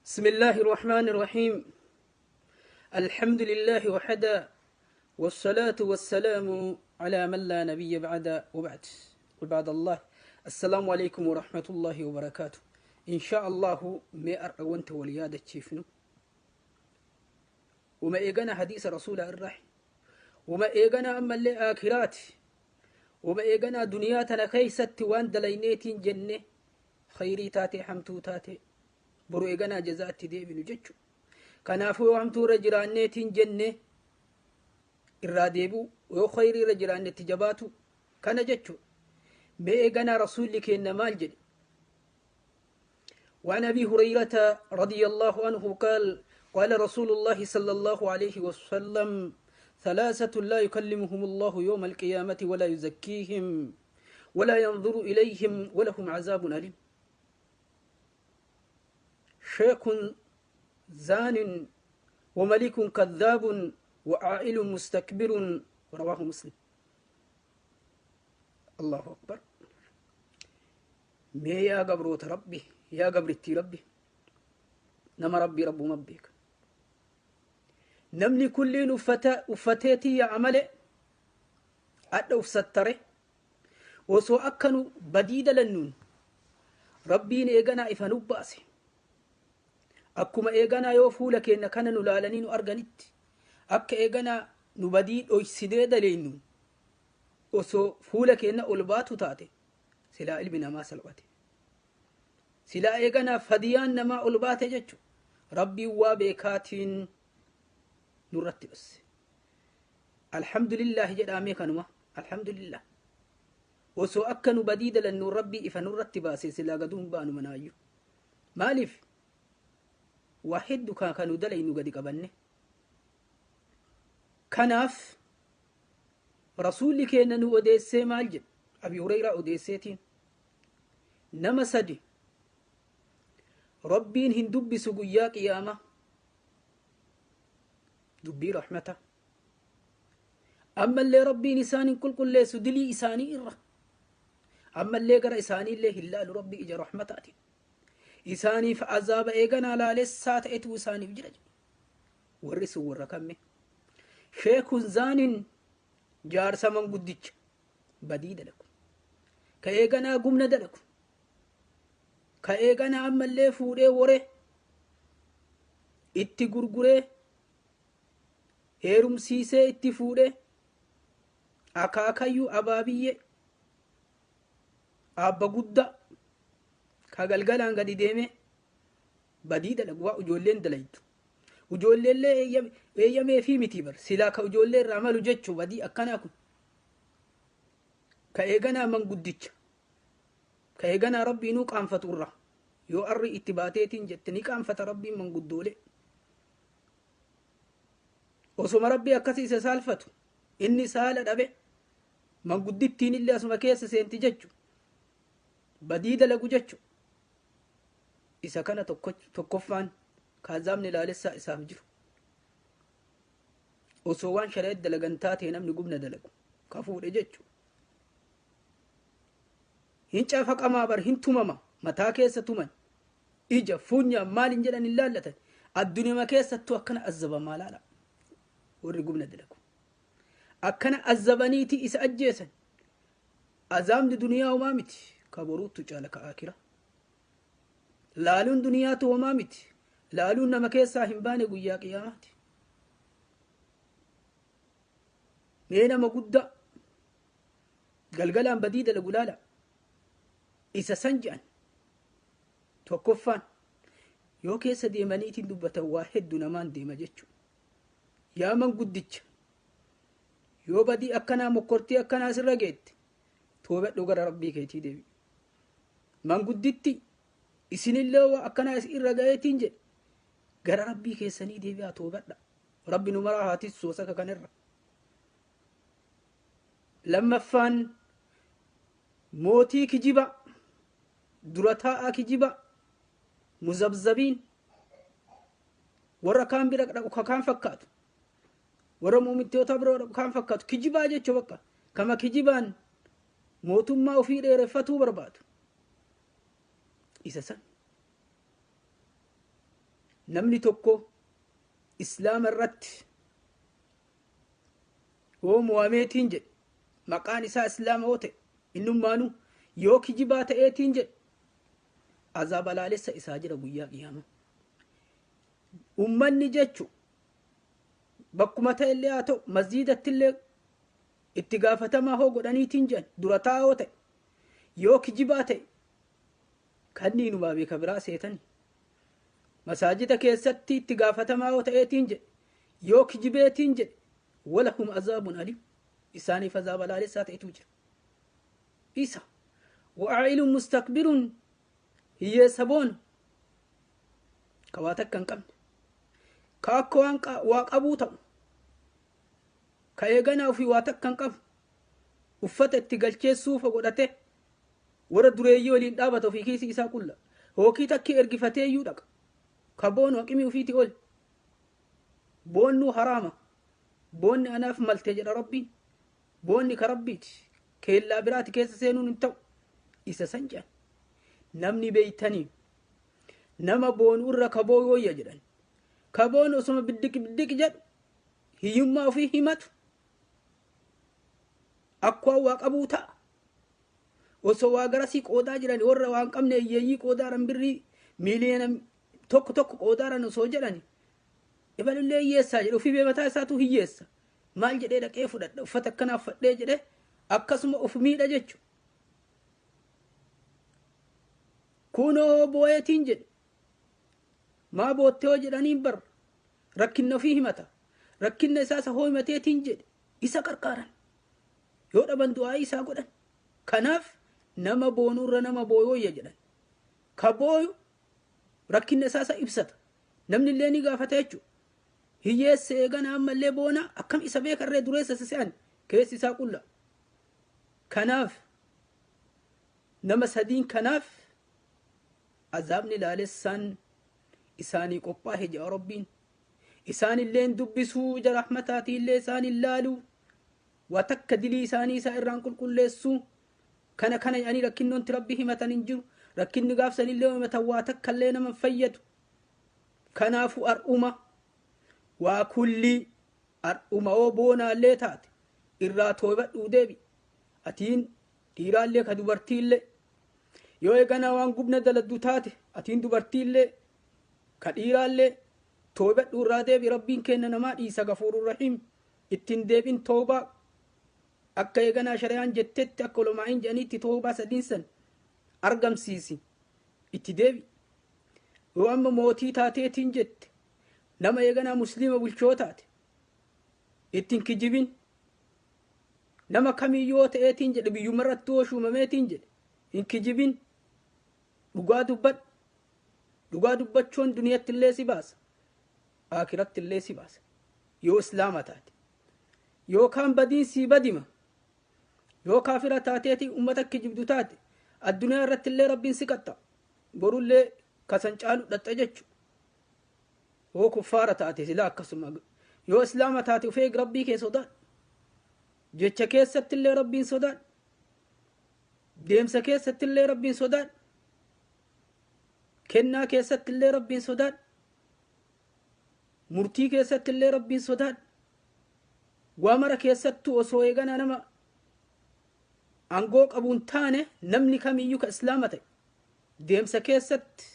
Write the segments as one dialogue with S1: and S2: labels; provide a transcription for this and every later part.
S1: بسم الله الرحمن الرحيم. الحمد لله وحده، والصلاة والسلام على من لا نبي بعد وبعد. وبعد الله، السلام عليكم ورحمة الله وبركاته. إن شاء الله ما أرأونت وليادة تشيفنو وما إيقنا حديث رسول الرح، وما إيقنا أما اللي آخرات، وما إيقنا دنياتنا كيست وان دلينيتين جنة خيري تاتي حمتو تاتي برو إيقنا جزاء تديبنو جتشو كنافو وحمتو رجرانيتين جنة الراديبو ويو خيري رجرانة تجباتو كان جتشو ما إيقنا رسولك إنما الجد. وعن أبي هريرة رضي الله عنه قال رسول الله صلى الله عليه وسلم: ثلاثة لا يكلمهم الله يوم القيامة ولا يزكيهم ولا ينظر إليهم ولهم عذاب أليم: شيخ زان وملك كذاب وعائل مستكبر. رواه مسلم. الله أكبر. ما يا قبروت ربي، يا قبرتي ربي، نما ربي رب مبيك نملي كلين وفتاتي يا عمله أدو ستره وسو أكنو بديد لنون ربين إيغانا إفنو باسي أكما إيغانا يوفولك إن كان نلالنين أرغنت أكا إيغانا نبديد أو سيديد لينون وسو فولك إن ألباتو تاتي سلا إلبنا ما سلواتي سلا إيغانا فديان نما ألباتي جتشو ربي وابيكاتين نرتب بس. الحمد لله جد آميك نما الحمد لله وسو أكنو بديد لأنه ربي إفا نرتب باسي سلا قدوم بانو منايو مالف واحد كانوا دلينو قد قبنه كناف رسولي كيننو أديسي مالجد أبي هريرة أديسيتين نما سدي ربين هندب سقيا قيامة دبي رحمته أما اللي ربي نسان كل سدلي إساني إره أما اللي قرأ إساني اللي هلال ربي إجا رحمتاتي إساني فعذاب إيقنا لا لسات إتو إساني بجرج ورسو وركمي شيخ زان جار سمن قدج بديد لكم كإيقنا قمنا دلكم كإيقنا أما اللي فوري وره إتي قرقره heerumsiisee itti fuudhe akaakayyuu abaabiyye abba gudda ka galgalaan gadi deeme badii dalagu waa ujoolleen dalaytu ujoolleellee eeyyamee fi miti bar silaa ka ujoollee irraa malu jechuu badii akkanaa kun ka eeganaa manguddicha ka eeganaa rabbiinuu qaanfatu irra yoo arri itti baateetiin jette ni qaanfata rabbiin manguddoolee osuma rabbii akkasii isa saalfatu inni saala dhabe manguddittiin illee asuma keessa seenti jechu badii dalagu jechu isa kana tokkoffaan kaazaamni laalessaa isaaf jiru osoo waan shari'at dalagan taatee namni gubna dalagu ka fuudhe jechu hin caafaqamaa bar hin tumama mataa keessa tuman ija funya maalin jedhan hin laallatan addunima keessattuu akkana azzabamaa laala warri gubna dalagu akkana azzabaniiti isa ajjeesan azaamni duniyaa homaa miti ka boruuttu caala ka aakira laaluun duniyaatu homaa miti laaluun nama keessaa hin baane guyyaa qiyaamaati mee nama gudda galgalaan badii dalagu laala isa san je'an tokkoffaan yoo keessa deemaniitiin dubbatan waa heddu namaan deema jechuu yaa manguddicha yoo badii akkanaa mokkortii akkanaa sirra geette toobadhu gara rabbii keetii deebi mangudditti isinillee waa akkanaa irra ga'eetiin jedhe gara rabbii keessanii deebi'aa toobadha rabbi nu maraa haatis soosaka kanirra lammaffaan mootii kijiba dura taa'aa kijiba muzabzabiin warra kaan bira dhaqu kaan fakkaatu warra muumittoota biroo kan fakkaatu kijibaa jechuu bakka kama kijibaan mootummaa ofii dheereffatuu barbaadu isa san namni tokko islaama irratti yoo mu'ameetiin jedhe maqaan isaa islaama yoo ta'e innummaanu yoo kijibaa ta'eetiin jedhe azaaba laalessa isaa jira guyyaa qiyaama. ummanni jechu bakkuma ta'e illee haa ta'u masjiidatti illee itti gaafatamaa hoo godhaniitiin jedhan dura taa'aa yoo ta'e yoo kijibaa ta'e kanniinumaa beeka biraa seetani. masaajida keessatti itti gaafatamaa yoo ta'eetiin jedhe yoo kijibeetiin jedhe walahum azaabun alim isaaniif azaaba laalessaa ta'etu jira. isa wa'aa'ilun mustakbirun hiyyeessa boona ka waa takka hin qabne ka akka waa qabuu ta'u ka eeganaa ofii waa takka hin qabu uffata itti galchee suufa godhate warra dureeyyii waliin dhaabata ofii kiisii isaa qulla hookii takki ergifatee iyyuu dhaqa ka boonu haqimii ofiiti ol boonnuu haraama boonni anaaf malte jedha rabbiin boonni ka rabbiiti keellaa biraati keessa seenuun hin ta'u isa san jedhan. namni beeytanii nama boonu irra ka booyooyya jedhan ka boonu osuma biddiq jedhu hiyyummaa ofii himatu akkoo waa qabuu ta'a osoo waa garasii qoodaa jiran warra waan qabne hiyyeeyyii qoodaaran birrii miiliyoona tokko qoodaaran osoo jedhani ibalullee hiyyeessaa jedhe ofii beemataa isaatu hiyyeessa maal jedhee dhaqee fudhadha uffata akkanaaf fadhee jedhe akkasuma of miidha jechu. kunoo booyeetiin jedhe maa boottee hoo jedhaniin bar rakkinna ofii himata rakkinna isaasa hoo himateetiin jedhe isa qarqaaran yoo dhaban du'aa isaa godhan. kanaaf nama boonuurra nama booyooyya jedhan ka booyu rakkinna isaasa ibsata namni illee ni gaafata jechu hiyyeessa eegana ammallee boona akkam isa beekarree dureessa se'an keessi isaa qulla. kanaaf nama sadiin kanaaf azaabni laalessaan isaanii qophaa'e jedha rabbiin. isaan illeen dubbisuu ija rahmataatii illee isaan ilaaluu waa takka dilii isaanii isaa irraan qulqulleessuu kana jedhanii rakkinnoonti rabbi himatan hin jiru rakkinni gaafsan illee himatan waa takka illee nama fayyadu. kanaafu ar'uma waa kullii ar'uma oo boonaallee taate irraa toobadhuu deebi atiin dhiiraallee ka dubartiillee yoo eeganaa waan gubna daladdu taate atiin dubartiillee ka dhiiraallee toobadhuu irraa deebi rabbiin kenna namaa dhiisa gafuurur rahiim ittiin deebin toobaa akka eeganaa shari'aan jettetti akka ulamaa'in jedhaniitti toobaa sadiinsan argamsiisi itti deebi. yoo amma mootii taateetiin jette nama eeganaa musliima bulchoo taate ittiin kijibin nama kamiyyoo ta'eetiin jedhe biyyumarratti hoo shuumameetiin jedhe hin kijibin dhugaa dubbadhu. dhugaa dubbachuun duniyatti illee si baasa aakiratti illee si baasa yoo islaama taate. yookaan badiin sii badima yoo kaafira taateetii ummata kijibdu taate addunyaa irratti illee rabbiin si qaxxa borullee kasan caalu dhaxxa jechu. yoo kuffaara taate silaa akkasuma yoo islaama taate ufeeg rabbii kee sodaadhu jecha keessatti illee rabbiin sodaadhu deemsa keessatti illee rabbiin sodaadhu kennaa keessatti illee rabbiin sodaadhu murtii keessatti illee rabbiin sodaadhu waa mara keessattuu osoo eeganaa nama angoo qabuun taane namni kamiyyuu ka islaama ta'e deemsa keessatti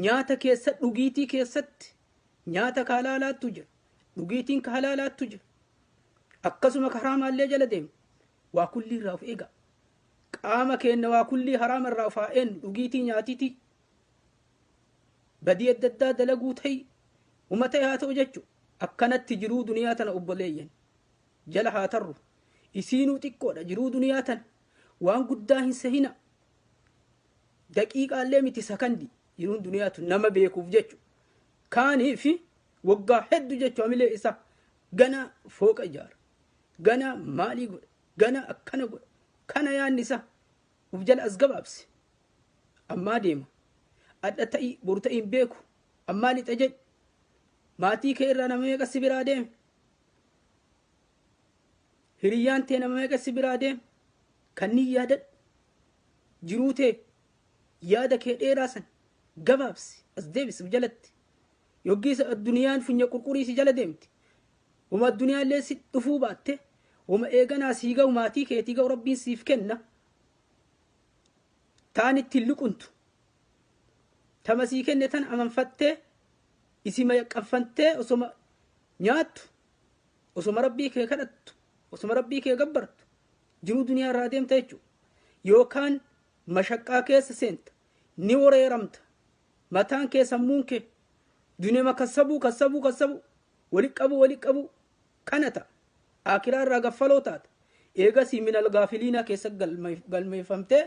S1: nyaata keessatti dhugiitii keessatti nyaata ka halaalaattu jira dhugiitiin ka halaalaattu jira akkasuma ka haraamaallee jala deemu waa kullii irraa of eega qaama keenna waa kullii haraama irraa of haa eennu dhugiitii nyaatiitii badii adda addaa dalaguu ta'i ummata haa ta'u jechu akkanatti jiruu duniyaa tana obboleeyyan jala haa tarru isiinuu xiqqoodha jiruu duniyaa tana waan guddaa hin sehina daqiiqaallee miti sakandi jiruun duniyaa tun nama beekuuf jechu kaanii fi waggaa hedduu jechu amilee isa gana fooqa ijaara gana maalii godha gana akkana godha kana yaanni isa uf jala as gabaabse ammaa deema adda ta'ii boru ta'iin beeku ammaa lixa jedhu maatii kee irraa nama meeqa si biraa deeme hiriyyaan tee nama meeqa si biraa deeme kanneen yaadadhu jiruu tee yaada kee dheeraa san gabaabsi as deebisuuf jalatti yoggiis addunyaan funya qurqurii si jala deemti wama addunyaallee si dhufuu baatte wama eeganaa sii ga'u maatii keetii ga'u rabbiin siif kenna taan ittiin luquntu tama sii kenne tan amanfattee isima yaqqaffantee osoma nyaattu osoma rabbii kee kadhattu osoma rabbii kee gabbartu jiruu duniyaa irraa deemta jechuudha yookaan mashaqqaa keessa seenta ni wareeramta mataan kee sammuun kee duniyama kassabu walitti qabu kanata akiraa irraa gaffaloo taata eegasii minal gaafiliinaa keessa galmeeffamtee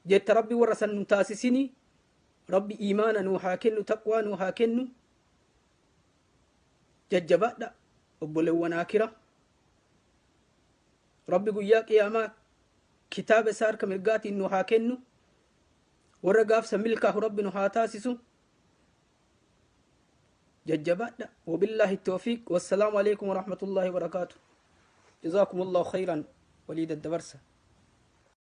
S1: jetta rabbi warra san nu taasisini rabbi iimaana nuu haa kennu taqwaa nuu haa kennu jajjabaadha obboleewwan akira rabbi guyyaa qiyaamaa kitaaba isaa harka mirgaatiin nuu haa kennu warra gaafsa milkaahu rabbi nu haa taasisu ججبات وبالله التوفيق والسلام عليكم ورحمة الله وبركاته جزاكم الله خيرا وليد الدبرسة